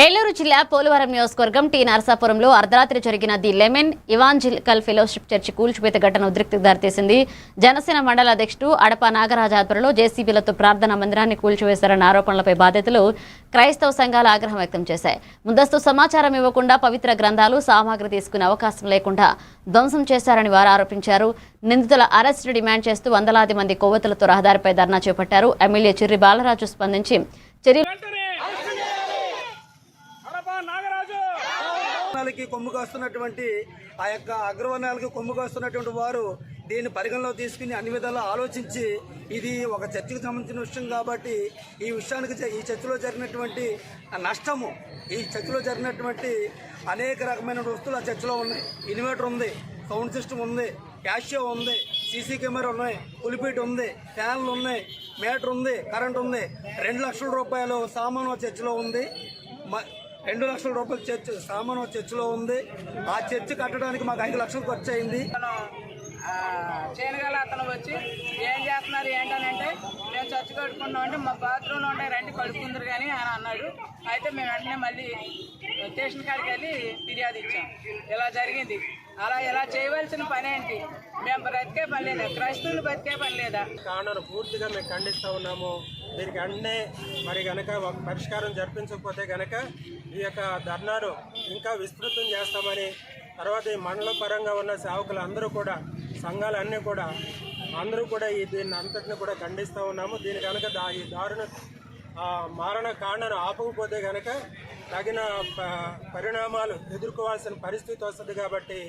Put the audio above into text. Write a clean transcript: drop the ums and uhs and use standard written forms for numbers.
ఏలూరు జిల్లా పోలవరం నియోజకవర్గం టీ నరసాపురంలో అర్ధరాత్రి జరిగిన the lemon evangelical fellowship church కూల్చివేత ఘటన ఉద్రిక్తతకు దారితీసింది. జనసేన మండల అధ్యక్షుడు అడప నాగరాజు ఆధ్వర్యంలో జేసీబీలతో ప్రార్థనా మందిరాన్ని కూల్చివేశారన్న ఆరోపణలపై బాధితులు క్రైస్తవ సంఘాలు ఆగ్రహం వ్యక్తం చేశాయి. ముందస్తు సమాచారం ఇవ్వకుండా పవిత్ర గ్రంథాలు సామాగ్రి తీసుకునే అవకాశం లేకుండా ధ్వంసం చేశారని వారు ఆరోపించారు. నిందితుల అరెస్టు డిమాండ్ చేస్తూ వందలాది మంది కొవ్వొత్తులతో రహదారిపై ధర్నా చేపట్టారు. ఎమ్మెల్యే చిర్రి బాలరాజు స్పందించి కొమ్ము కాస్తున్నటువంటి ఆ యొక్క అగ్రవర్ణాలకి కొమ్ము కాస్తున్నటువంటి వారు దీన్ని పరిగణలో తీసుకుని అన్ని విధాలా ఆలోచించి ఇది ఒక చర్చకు సంబంధించిన విషయం కాబట్టి ఈ విషయానికి ఈ చర్చలో జరిగినటువంటి నష్టము ఈ చర్చలో జరిగినటువంటి అనేక రకమైన వస్తువులు ఆ చర్చలో ఉన్నాయి. ఇన్వర్టర్ ఉంది, సౌండ్ సిస్టమ్ ఉంది, క్యాషియో ఉంది, సీసీ కెమెరా ఉన్నాయి, పులిపీట్ ఉంది, ఫ్యాన్లు ఉన్నాయి, మీటర్ ఉంది, కరెంట్ ఉంది. 2 లక్షల రూపాయలు సామాను చర్చలో ఉంది. 2 లక్షల రూపాయలు చర్చ్ సామాను చర్చిలో ఉంది. ఆ చర్చి కట్టడానికి మాకు 5 లక్షలు ఖర్చు అయింది. చేయగల అతను వచ్చి ఏం చేస్తున్నారు ఏంటనంటే మేము చర్చి కట్టుకున్నాం అంటే మా బాత్రూంలో ఉండే రండి కడుక్కుందరు కానీ అని అన్నాడు. అయితే మేము వెంటనే మళ్ళీ స్టేషన్ కాడికి వెళ్ళి ఫిర్యాదు ఇచ్చాం. ఇలా జరిగింది. అలా ఇలా చేయవలసిన పని ఏంటి? మేము బ్రతికే పని లేదా? క్రైస్తవులు బ్రతికే పని లేదా? కారణాలు పూర్తిగా మేము ఖండిస్తూ ఉన్నాము. దీనికి అన్నే మరి కనుక ఒక పరిష్కారం జరిపించకపోతే కనుక ఈ యొక్క ధర్నాను ఇంకా విస్తృతం చేస్తామని, తర్వాత ఈ మండల పరంగా ఉన్న సేవకులు అందరూ కూడా సంఘాలన్నీ కూడా అందరూ కూడా దీన్ని అంతటిని కూడా ఖండిస్తూ ఉన్నాము. దీని కనుక ఈ దారుణ మారణ కాండను ఆపకపోతే కనుక తగిన పరిణామాలు ఎదుర్కోవాల్సిన పరిస్థితి వస్తుంది. కాబట్టి